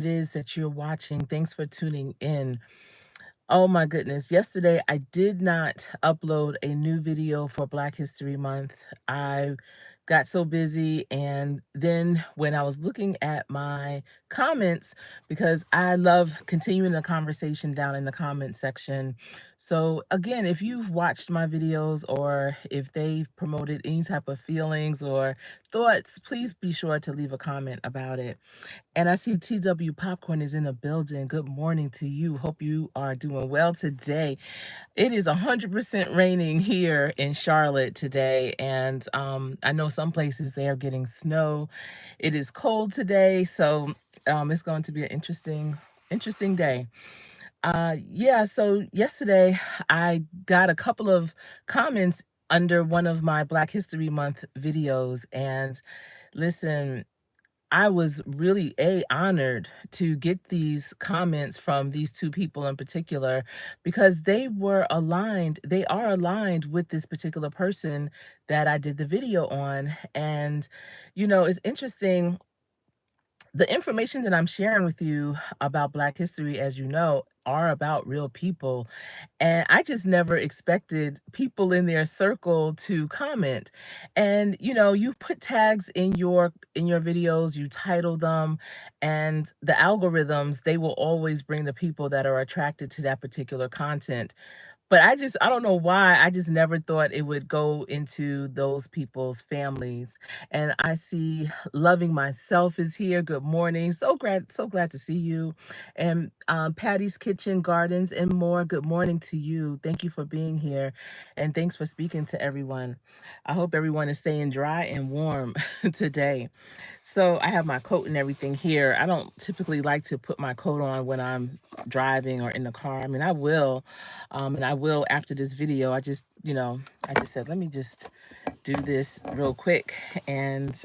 it is that you're watching. Thanks for tuning in. Oh my goodness. Yesterday, I did not upload a new video for Black History Month. I got so busy. And then when I was looking at my comments, because I love continuing the conversation down in the comment section. So, again, if you've watched my videos or if they've promoted any type of feelings or thoughts, please be sure to leave a comment about it. And I see TW Popcorn is in the building. Good morning to you. Hope you are doing well today. It is 100% raining here in Charlotte today, and I know some places they are getting snow. It is cold today, so it's going to be an interesting day. Yeah, so yesterday I got a couple of comments under one of my Black History Month videos, and listen, I was really honored to get these comments from these two people in particular because they are aligned with this particular person that I did the video on. And it's interesting, the information that I'm sharing with you about Black history, as you know, are about real people. And I just never expected people in their circle to comment. And you put tags in your videos, you title them, and the algorithms, they will always bring the people that are attracted to that particular content. But I don't know why, I just never thought it would go into those people's families. And I see Loving Myself is here. Good morning. So glad to see you. And Patty's Kitchen Gardens and more. Good morning to you. Thank you for being here. And thanks for speaking to everyone. I hope everyone is staying dry and warm today. So I have my coat and everything here. I don't typically like to put my coat on when I'm driving or in the car. I mean, I will, and I will after this video. I just said, let me just do this real quick and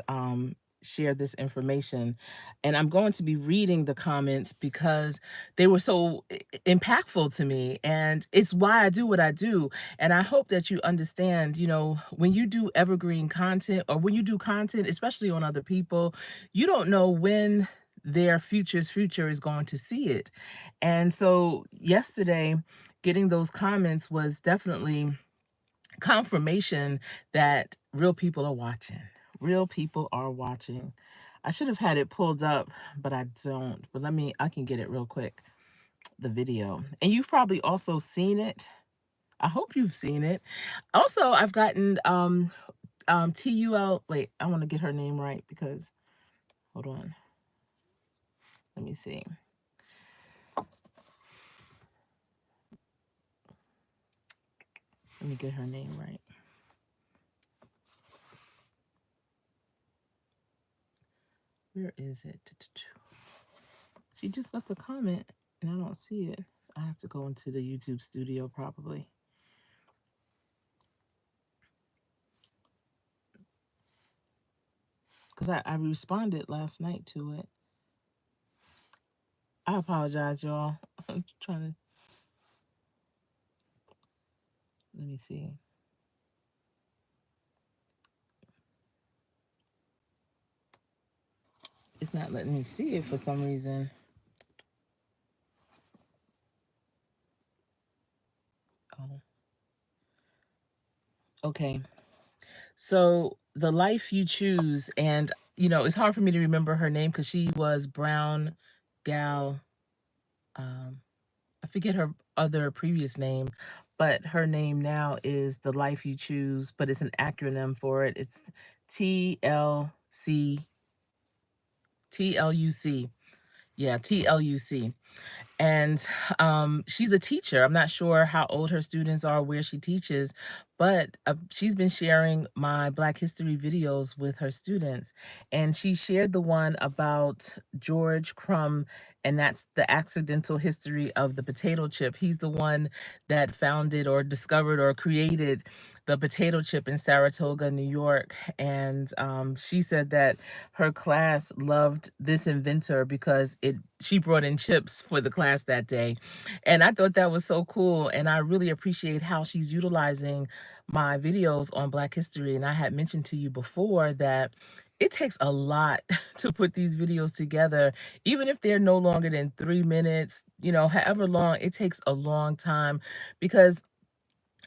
share this information. And I'm going to be reading the comments because they were so impactful to me. And it's why I do what I do. And I hope that you understand, when you do evergreen content or when you do content, especially on other people, you don't know when their future's future is going to see it. And so yesterday, getting those comments was definitely confirmation that real people are watching. Real people are watching. I should have had it pulled up, but I don't. But I can get it real quick, the video. And you've probably also seen it. I hope you've seen it. Also, I've gotten TUL. Wait, I want to get her name right because hold on. Let me see. Let me get her name right. Where is it? She just left a comment and I don't see it. I have to go into the YouTube studio probably. Because I responded last night to it. I apologize, y'all. I'm trying to. Let me see. It's not letting me see it for some reason. Oh. Okay. So, The Life You Choose, and it's hard for me to remember her name because she was Brown Gal. I forget her other previous name, but her name now is The Life You Choose, but it's an acronym for it. It's TLC, TLUC. Yeah, TLUC. And she's a teacher. I'm not sure how old her students are, where she teaches, but she's been sharing my Black History videos with her students. And she shared the one about George Crumb, and that's the accidental history of the potato chip. He's the one that founded or discovered or created the potato chip in Saratoga, New York. And she said that her class loved this inventor because she brought in chips for the class that day. And I thought that was so cool. And I really appreciate how she's utilizing my videos on Black history. And I had mentioned to you before that it takes a lot to put these videos together, even if they're no longer than 3 minutes, however long, it takes a long time because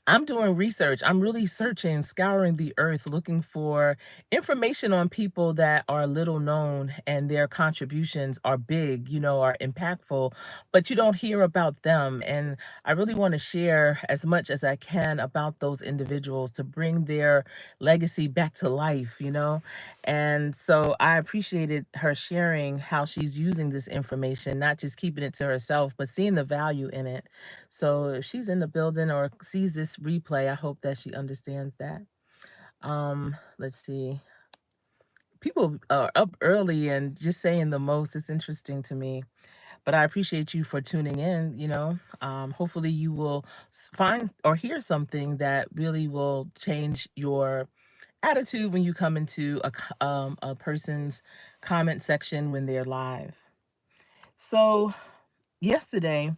I'm doing research. I'm really searching, scouring the earth, looking for information on people that are little known and their contributions are big, are impactful, but you don't hear about them. And I really want to share as much as I can about those individuals to bring their legacy back to life. And so I appreciated her sharing how she's using this information, not just keeping it to herself, but seeing the value in it. So if she's in the building or sees this replay, I hope that she understands that. Let's see. People are up early and just saying the most. It's interesting to me. But I appreciate you for tuning in. Hopefully you will find or hear something that really will change your attitude when you come into a person's comment section when they're live. So yesterday,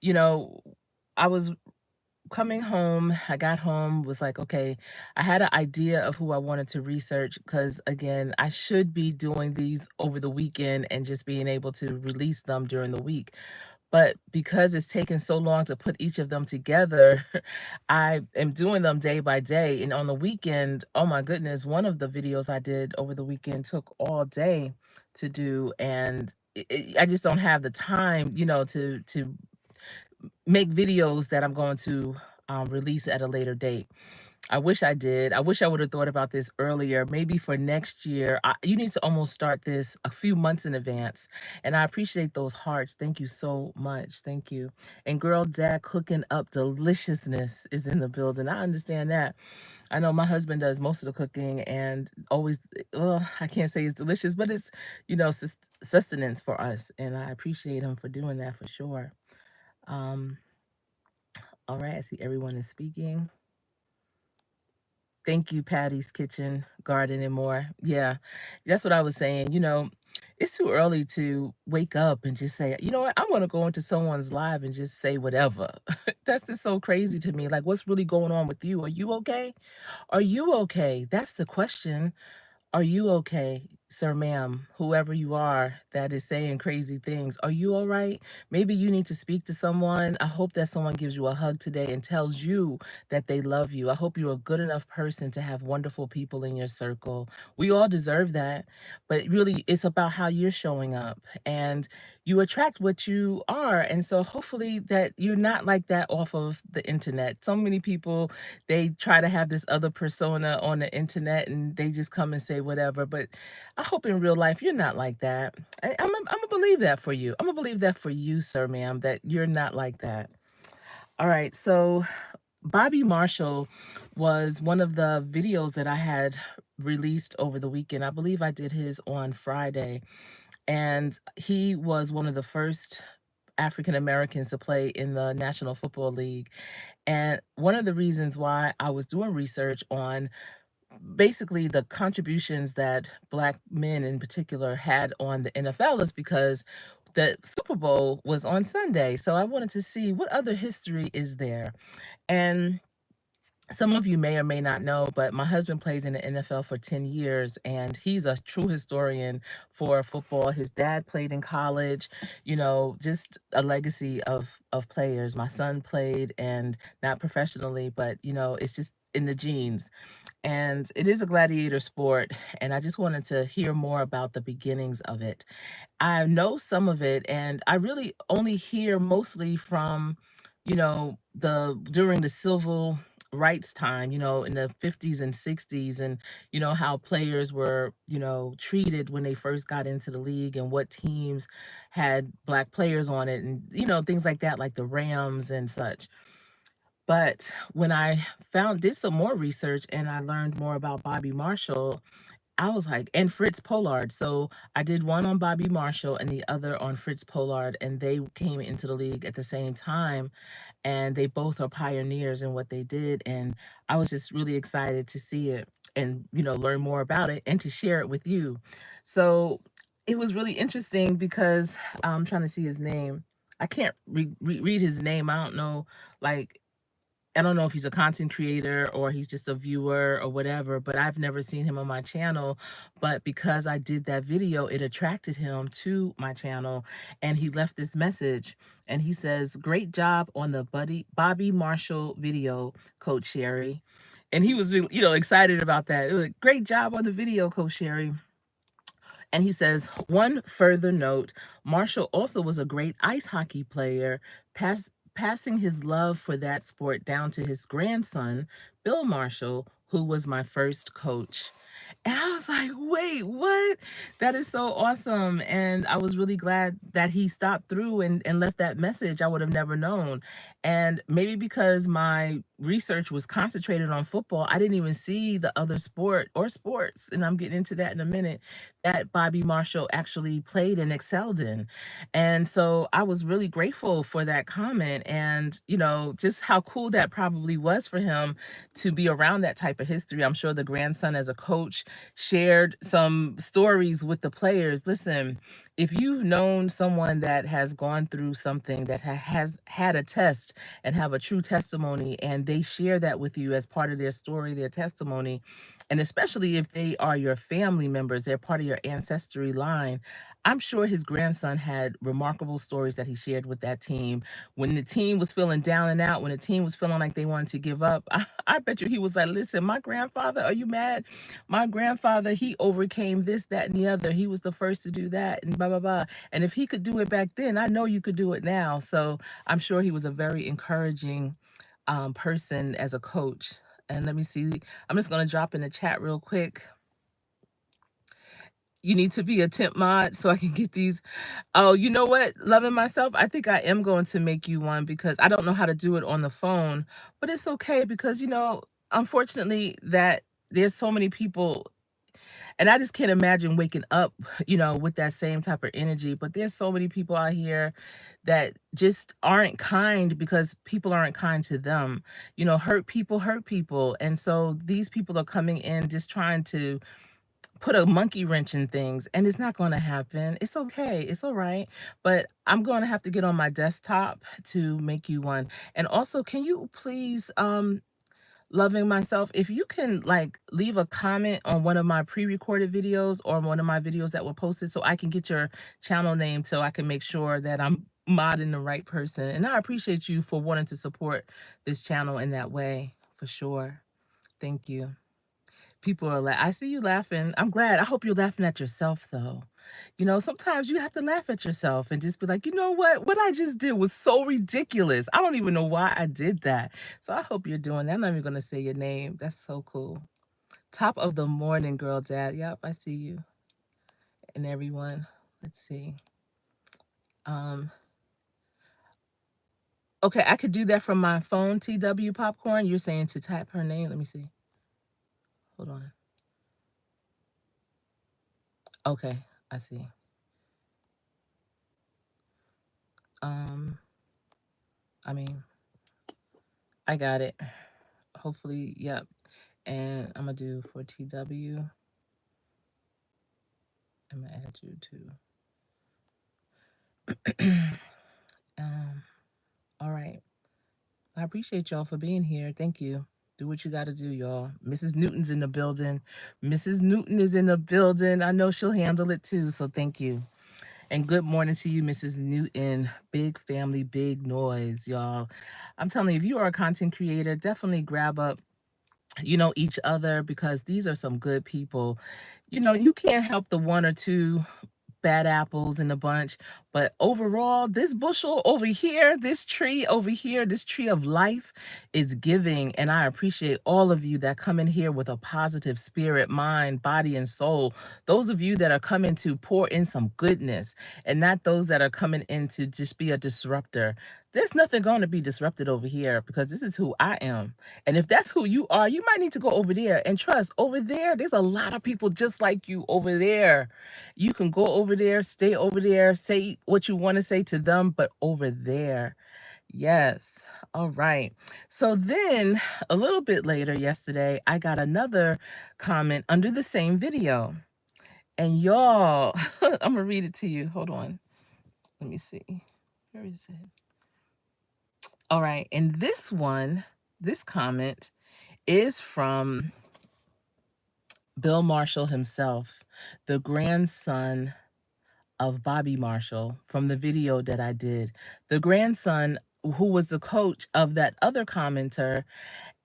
you know, I was coming home. I got home, was like, okay, I had an idea of who I wanted to research because, again, I should be doing these over the weekend and just being able to release them during the week. But because it's taken so long to put each of them together, I am doing them day by day. And on the weekend, oh my goodness, one of the videos I did over the weekend took all day to do. And I just don't have the time, to make videos that I'm going to release at a later date. I wish I did. I wish I would have thought about this earlier. Maybe for next year, you need to almost start this a few months in advance. And I appreciate those hearts. Thank you so much. Thank you. And girl, Dad cooking up deliciousness is in the building. I understand that. I know my husband does most of the cooking and always, well, I can't say it's delicious, but it's, sustenance for us. And I appreciate him for doing that for sure. Um, all right, I see everyone is speaking. Thank you, Patty's Kitchen, Garden, and more. Yeah, that's what I was saying. It's too early to wake up and just say, you know what, I'm going to go into someone's live and just say whatever. That's just so crazy to me. Like, what's really going on with you? Are you okay? Are you okay? That's the question. Are you okay, sir, ma'am, whoever you are that is saying crazy things? Are you all right? Maybe you need to speak to someone. I hope that someone gives you a hug today and tells you that they love you. I hope you're a good enough person to have wonderful people in your circle. We all deserve that, but really it's about how you're showing up and you attract what you are. And so hopefully that you're not like that off of the internet. So many people, they try to have this other persona on the internet and they just come and say whatever. But I hope in real life you're not like that. I'm gonna believe that for you. I'm gonna believe that for you, sir, ma'am, that you're not like that. All right. So Bobby Marshall was one of the videos that I had released over the weekend. I believe I did his on Friday. And he was one of the first African Americans to play in the National Football League. And one of the reasons why I was doing research on basically the contributions that Black men in particular had on the NFL is because the Super Bowl was on Sunday. So I wanted to see what other history is there. And some of you may or may not know, but my husband played in the NFL for 10 years and he's a true historian for football. His dad played in college, just a legacy of players. My son played and not professionally, but it's just in the genes. And it is a gladiator sport and I just wanted to hear more about the beginnings of it. I know some of it, and I really only hear mostly from, the during the civil rights time, in the 50s and 60s, and how players were, treated when they first got into the league and what teams had Black players on it, and things like that, like the Rams and such. But when I did some more research and I learned more about Bobby Marshall, I was like, and Fritz Pollard. So I did one on Bobby Marshall and the other on Fritz Pollard, and they came into the league at the same time. And they both are pioneers in what they did. And I was just really excited to see it and, learn more about it and to share it with you. So it was really interesting because I'm trying to see his name. I can't read his name. I don't know, like I don't know if he's a content creator or he's just a viewer or whatever, but I've never seen him on my channel. But because I did that video, it attracted him to my channel, and he left this message, and he says, "Great job on the Bobby Marshall video, Coach Sherri." And he was really, excited about that. It was like, "Great job on the video, Coach Sherri." And he says, one further note, Marshall also was a great ice hockey player, passing his love for that sport down to his grandson, Bill Marshall, who was my first coach. And I was like, wait, what? That is so awesome. And I was really glad that he stopped through and left that message. I would have never known. And maybe because my research was concentrated on football, I didn't even see the other sport or sports, and I'm getting into that in a minute, that Bobby Marshall actually played and excelled in. And so I was really grateful for that comment, and, just how cool that probably was for him to be around that type of history. I'm sure the grandson, as a coach, shared some stories with the players. Listen, if you've known someone that has gone through something, that has had a test and have a true testimony, and they share that with you as part of their story, their testimony, and especially if they are your family members, they're part of your ancestry line. I'm sure his grandson had remarkable stories that he shared with that team. When the team was feeling down and out, when the team was feeling like they wanted to give up, I bet you he was like, "Listen, my grandfather, are you mad? My grandfather, he overcame this, that, and the other. He was the first to do that, and blah, blah, blah. And if he could do it back then, I know you could do it now." So I'm sure he was a very encouraging person as a coach. And let me see, I'm just going to drop in the chat real quick. You need to be a temp mod so I can get these. Oh, you know what? Loving myself, I think I am going to make you one, because I don't know how to do it on the phone, but it's okay, because, unfortunately, that there's so many people, and I just can't imagine waking up, with that same type of energy. But there's so many people out here that just aren't kind because people aren't kind to them. Hurt people hurt people. And so these people are coming in just trying to put a monkey wrench in things, and it's not going to happen. It's okay. It's all right. But I'm going to have to get on my desktop to make you one. And also, can you please, loving myself, if you can, like, leave a comment on one of my pre-recorded videos or one of my videos that were posted, so I can get your channel name, so I can make sure that I'm modding the right person. And I appreciate you for wanting to support this channel in that way, for sure. Thank you. People are like, I see you laughing. I'm glad. I hope you're laughing at yourself, though. Sometimes you have to laugh at yourself and just be like, you know what? What I just did was so ridiculous. I don't even know why I did that. So I hope you're doing that. I'm not even going to say your name. That's so cool. Top of the morning, girl, dad. Yep, I see you. And everyone. Let's see. Okay, I could do that from my phone, TW Popcorn. You're saying to type her name. Let me see. Hold on. Okay, I see. I mean, I got it. Hopefully, yep. And I'm gonna do for TW. I'm gonna add you to. All right. I appreciate y'all for being here. Thank you. Do what you got to do, y'all. Mrs. Newton's in the building. Mrs. Newton is in the building. I know she'll handle it too. So thank you. And good morning to you, Mrs. Newton. Big family, big noise, y'all. I'm telling you, if you are a content creator, definitely grab up, each other, because these are some good people. You can't help the one or two bad apples in the bunch, but overall, this bushel over here, this tree over here, this tree of life is giving. And I appreciate all of you that come in here with a positive spirit, mind, body, and soul. Those of you that are coming to pour in some goodness, and not those that are coming in to just be a disruptor. There's nothing going to be disrupted over here, because this is who I am. And if that's who you are, you might need to go over there. And trust, over there, there's a lot of people just like you over there. You can go over there, stay over there, say what you want to say to them, but over there. Yes. All right. So then a little bit later yesterday, I got another comment under the same video. And y'all, I'm going to read it to you. Hold on. Let me see. Where is it? All right. And this one This comment is from Bill Marshall himself, the grandson of Bobby Marshall, from the video that I did. The grandson who was the coach of that other commenter.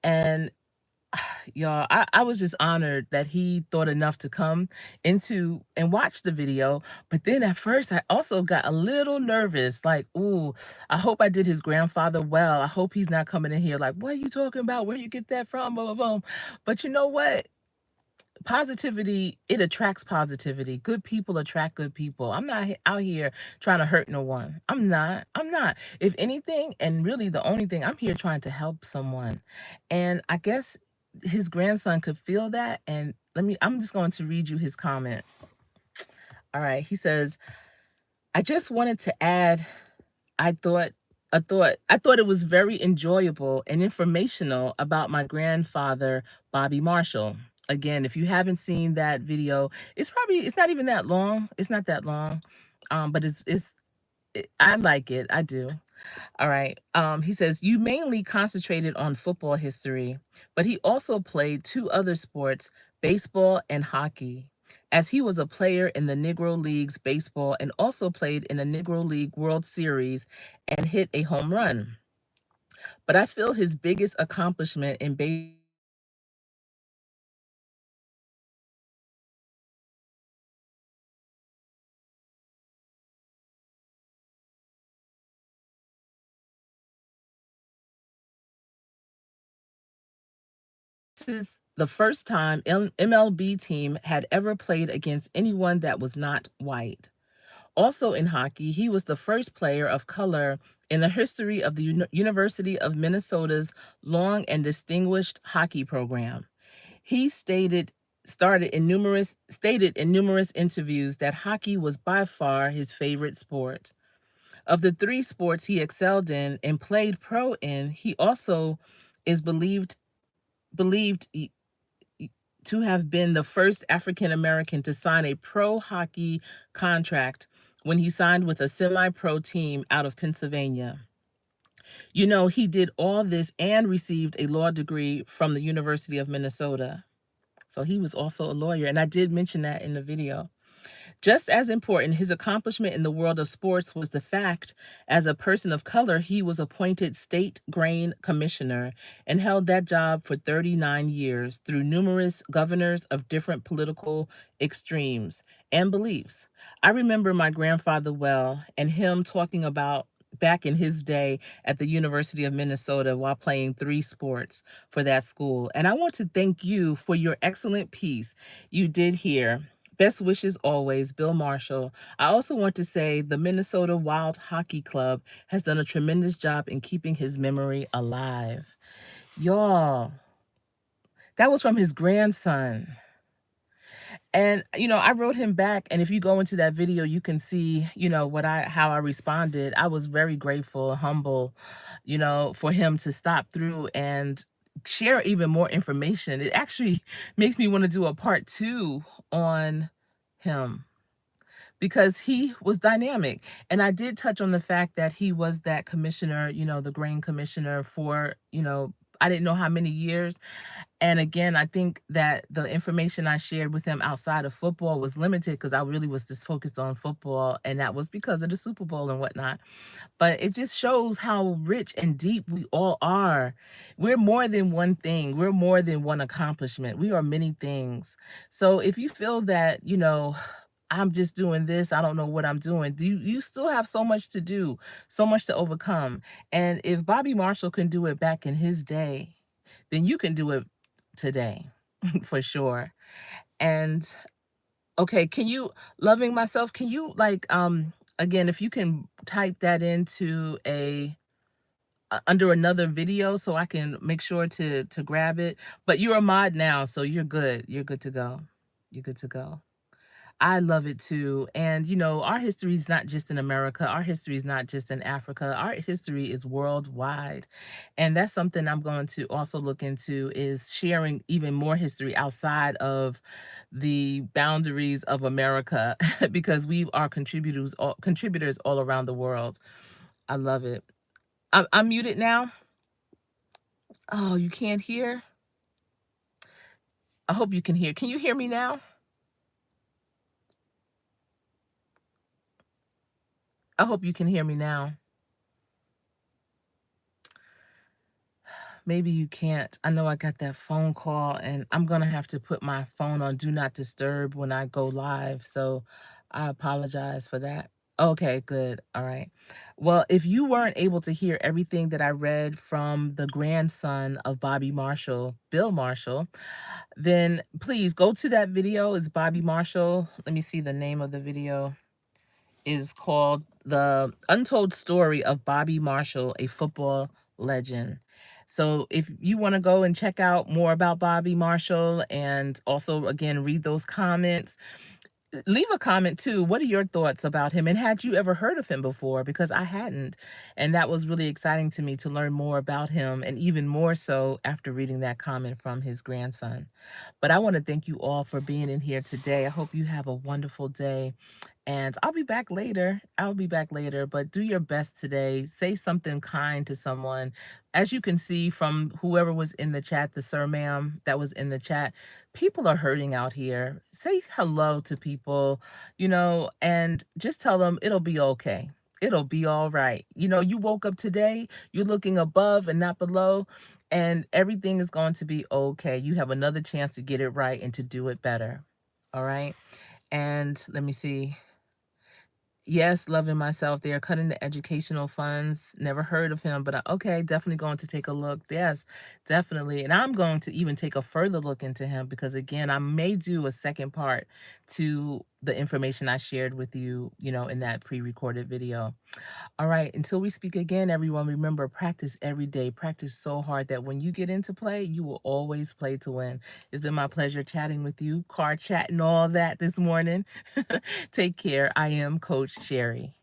And y'all, I was just honored that he thought enough to come into and watch the video. But then at first, I also got a little nervous, like, ooh, I hope I did his grandfather well. I hope he's not coming in here like, what are you talking about? Where you get that from? Blah, blah, blah. But you know what? Positivity, it attracts positivity. Good people attract good people. I'm not out here trying to hurt no one. I'm not. If anything, and really the only thing, I'm here trying to help someone. And I guess his grandson could feel that. And I'm just going to read you his comment. All right. He says, I just wanted to add, I thought I thought it was very enjoyable and informational about my grandfather, Bobby Marshall. Again, if you haven't seen that video, it's not even that long. It's not that long. But I like it. I do. All right. He says, you mainly concentrated on football history, but he also played two other sports, baseball and hockey, as he was a player in the Negro Leagues baseball and also played in the Negro League World Series and hit a home run. But I feel his biggest accomplishment in baseball is the first time MLB team had ever played against anyone that was not white. Also in hockey, he was the first player of color in the history of the University of Minnesota's long and distinguished hockey program. He stated in numerous interviews that hockey was by far his favorite sport. Of the three sports he excelled in and played pro in, he also is believed to have been the first African American to sign a pro hockey contract when he signed with a semi pro team out of Pennsylvania. You know, he did all this and received a law degree from the University of Minnesota. So he was also a lawyer. And I did mention that in the video. Just as important, his accomplishment in the world of sports was the fact, as a person of color, he was appointed state grain commissioner and held that job for 39 years through numerous governors of different political extremes and beliefs. I remember my grandfather well and him talking about back in his day at the University of Minnesota while playing three sports for that school. And I want to thank you for your excellent piece you did here. Best wishes always, Bill Marshall. I also want to say the Minnesota Wild Hockey Club has done a tremendous job in keeping his memory alive. Y'all, that was from his grandson. And I wrote him back, and if you go into that video, you can see, how I responded. I was very grateful, humble, for him to stop through and share even more information. It actually makes me want to do a part 2 on him because he was dynamic. And I did touch on the fact that he was that commissioner, the grain commissioner for, I didn't know how many years. And again, I think that the information I shared with him outside of football was limited because I really was just focused on football. And that was because of the Super Bowl and whatnot. But it just shows how rich and deep we all are. We're more than one thing. We're more than one accomplishment. We are many things. So if you feel that, I'm just doing this, I don't know what I'm doing, you still have so much to do, so much to overcome. And if Bobby Marshall can do it back in his day, then you can do it today for sure. And okay, can you loving myself, can you again, if you can type that into a under another video so I can make sure to grab it. But you're a mod now, so you're good. You're good to go. You're good to go. I love it too. And our history is not just in America. Our history is not just in Africa. Our history is worldwide. And that's something I'm going to also look into, is sharing even more history outside of the boundaries of America because we are contributors all around the world. I love it. I'm muted now. Oh, you can't hear? I hope you can hear. Can you hear me now? I hope you can hear me now. Maybe you can't. I know I got that phone call, and I'm gonna have to put my phone on do not disturb when I go live, so I apologize for that. Okay, good. All right. Well, if you weren't able to hear everything that I read from the grandson of Bobby Marshall, Bill Marshall, then please go to that video. It's Bobby Marshall. Let me see the name of the video. Is called The Untold Story of Bobby Marshall, a Football Legend. So if you want to go and check out more about Bobby Marshall and also again read those comments, leave a comment too. What are your thoughts about him? And had you ever heard of him before? Because I hadn't. And that was really exciting to me to learn more about him, and even more so after reading that comment from his grandson. But I want to thank you all for being in here today. I hope you have a wonderful day. And I'll be back later. I'll be back later, but do your best today. Say something kind to someone. As you can see from whoever was in the chat, the sir ma'am that was in the chat, people are hurting out here. Say hello to people, and just tell them it'll be okay. It'll be all right. You woke up today, you're looking above and not below, and everything is going to be okay. You have another chance to get it right and to do it better. All right. And let me see. Yes, loving myself. They are cutting the educational funds. Never heard of him, but okay, definitely going to take a look. Yes, definitely. And I'm going to even take a further look into him because, again, I may do a second part to the information I shared with you, in that pre recorded video. All right, until we speak again, everyone, remember practice every day. Practice so hard that when you get into play, you will always play to win. It's been my pleasure chatting with you, car chat and all that this morning. Take care. I am Coach Sherri.